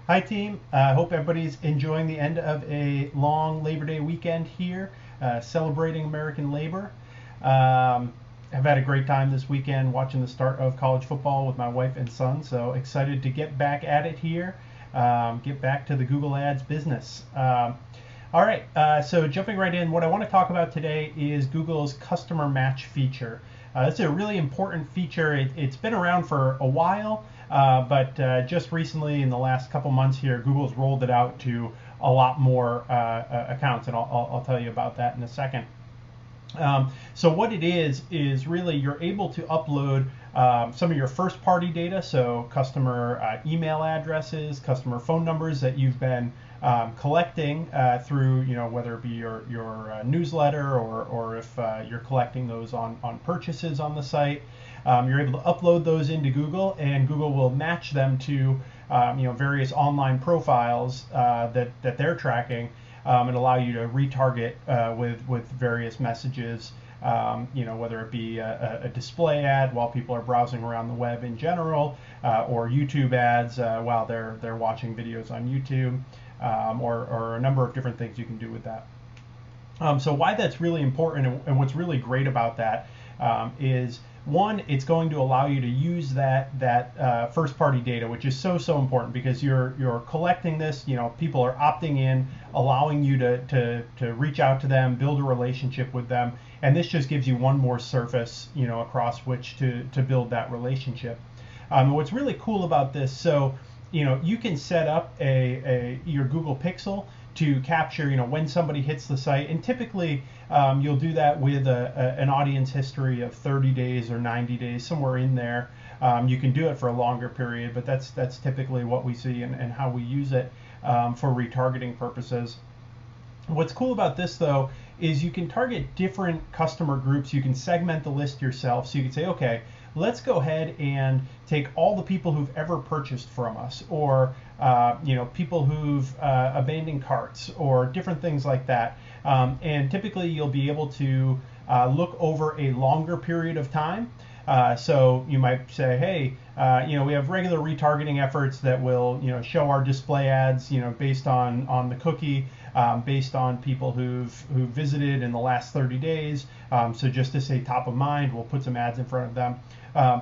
Hi, team. I hope everybody's enjoying the end of a long Labor Day weekend here, celebrating American labor. I've had a great time this weekend watching the start of college football with my wife and son, so excited to get back at it here, get back to the Google Ads business. All right, so jumping right in, what I want to talk about today is Google's customer match feature. It's a really important feature. It's been around for a while, but just recently, in the last couple months here, Google's rolled it out to a lot more accounts, and I'll tell you about that in a second. So what it is really you're able to upload some of your first party data, so customer email addresses, customer phone numbers that you've been collecting through, whether it be your newsletter or if you're collecting those on purchases on the site. You're able to upload those into Google, and Google will match them to various online profiles that they're tracking, and allow you to retarget with various messages, whether it be a display ad while people are browsing around the web in general, or YouTube ads while they're watching videos on YouTube, or a number of different things you can do with that. So why that's really important, and what's really great about that is, one, it's going to allow you to use that first party data, which is so important, because you're collecting this. People are opting in, allowing you to reach out to them, build a relationship with them, and this just gives you one more surface across which to build that relationship. What's really cool about this, so you can set up your Google Pixel to capture when somebody hits the site, and typically you'll do that with an audience history of 30 days or 90 days, somewhere in there. You can do it for a longer period, but that's typically what we see and how we use it for retargeting purposes. What's cool about this, though, is you can target different customer groups. You can segment the list yourself, so you can say, okay, let's go ahead and take all the people who've ever purchased from us, or people who've abandoned carts, or different things like that. And typically you'll be able to look over a longer period of time. So you might say, hey, we have regular retargeting efforts that will show our display ads based on the cookie, based on people who've visited in the last 30 days. So just to say top of mind, we'll put some ads in front of them.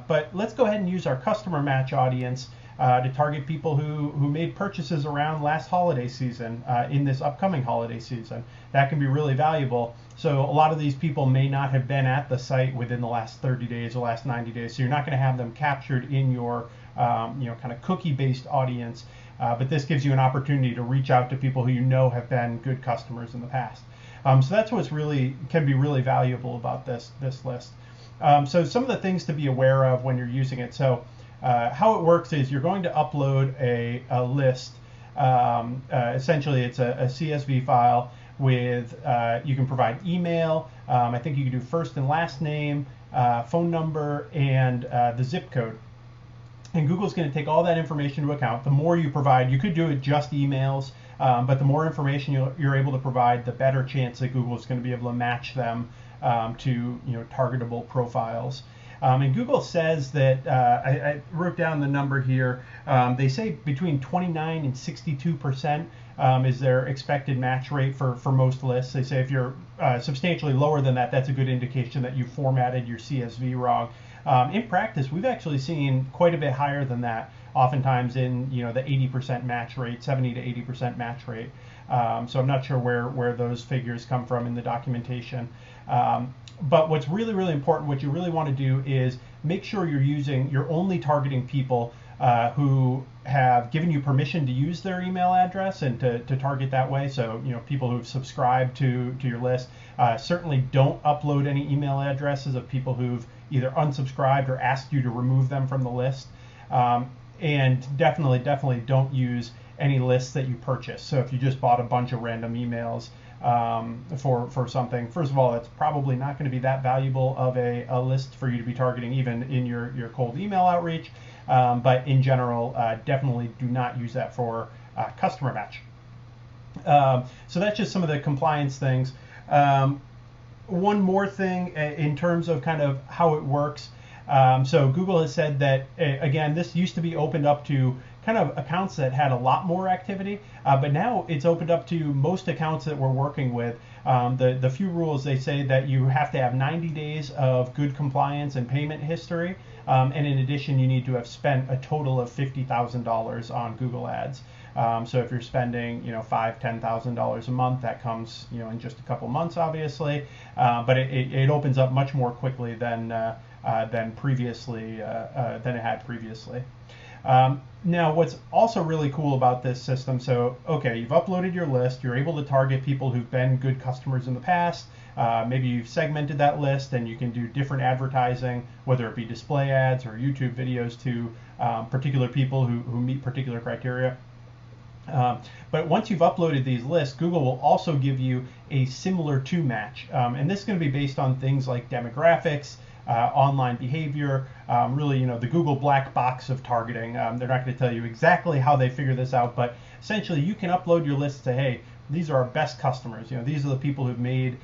But let's go ahead and use our customer match audience to target people who made purchases around last holiday season, in this upcoming holiday season. That can be really valuable. So a lot of these people may not have been at the site within the last 30 days or last 90 days, so you're not going to have them captured in your kind of cookie-based audience. But this gives you an opportunity to reach out to people who have been good customers in the past. So that's what's can be really valuable about this list. So some of the things to be aware of when you're using it. So how it works is you're going to upload a list. Essentially, it's a CSV file with, you can provide email. I think you can do first and last name, phone number, and the zip code. And Google's going to take all that information into account. The more you provide, you could do it just emails, but the more information you're able to provide, the better chance that Google is going to be able to match them to targetable profiles. And Google says that, I wrote down the number here, they say between 29 and 62% is their expected match rate for most lists. They say if you're substantially lower than that, that's a good indication that you formatted your CSV wrong. In practice, we've actually seen quite a bit higher than that, oftentimes in the 80% match rate, 70 to 80% match rate. So I'm not sure where those figures come from in the documentation. But what's really important, what you really want to do is make sure you're only targeting people who have given you permission to use their email address and to target that way. So people who've subscribed to your list. Certainly don't upload any email addresses of people who've either unsubscribed or asked you to remove them from the list. And definitely don't use any lists that you purchase. So if you just bought a bunch of random emails for something, first of all, it's probably not going to be that valuable of a list for you to be targeting, even in your cold email outreach. But in general, definitely do not use that for customer match. So that's just some of the compliance things. One more thing in terms of kind of how it works. So Google has said that, again, this used to be opened up to kind of accounts that had a lot more activity, but now it's opened up to most accounts that we're working with. The few rules, they say that you have to have 90 days of good compliance and payment history, and in addition, you need to have spent a total of $50,000 on Google Ads. So if you're spending, $5,000-$10,000 a month, that comes, in just a couple months, obviously. But it opens up much more quickly than previously than it had previously. Now, what's also really cool about this system, so, okay, you've uploaded your list, you're able to target people who've been good customers in the past, maybe you've segmented that list and you can do different advertising, whether it be display ads or YouTube videos to particular people who meet particular criteria. But once you've uploaded these lists, Google will also give you a similar to match. And this is going to be based on things like demographics, online behavior, really, the Google black box of targeting. They're not going to tell you exactly how they figure this out, but essentially you can upload your list to, hey, these are our best customers. These are the people who've made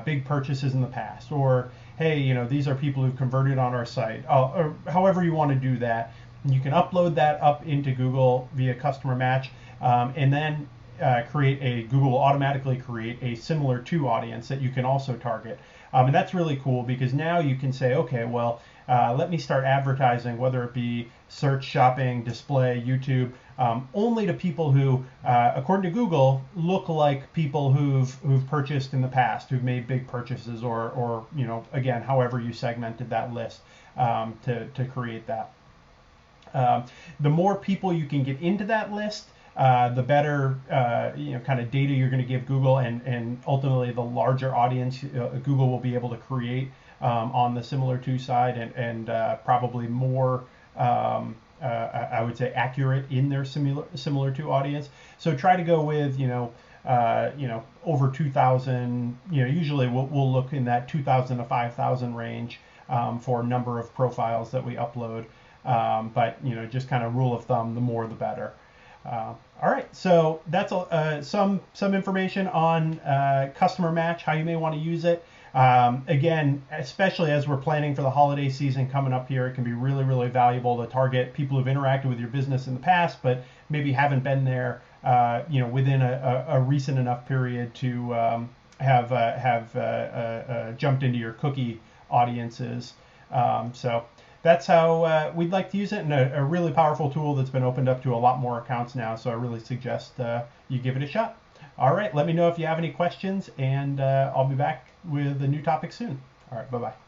big purchases in the past, or hey, these are people who've converted on our site, or however you want to do that. You can upload that up into Google via customer match, and then Google will automatically create a similar to audience that you can also target. And that's really cool because now you can say, okay, well, let me start advertising, whether it be search, shopping, display, YouTube, only to people who, according to Google, look like people who've purchased in the past, who've made big purchases, or again, however you segmented that list to create that. The more people you can get into that list, the better kind of data you're going to give Google, and ultimately the larger audience Google will be able to create on the similar to side, and probably more I would say accurate in their similar to audience. So try to go with over 2,000. Usually we'll look in that 2,000 to 5,000 range for number of profiles that we upload. But just kind of rule of thumb, the more the better. All right, so that's some information on customer match, how you may want to use it. Again, especially as we're planning for the holiday season coming up here, it can be really, really valuable to target people who've interacted with your business in the past, but maybe haven't been there, within a recent enough period to have jumped into your cookie audiences. So that's how we'd like to use it, and a really powerful tool that's been opened up to a lot more accounts now. So I really suggest you give it a shot. All right, let me know if you have any questions, and I'll be back with a new topic soon. All right, bye-bye.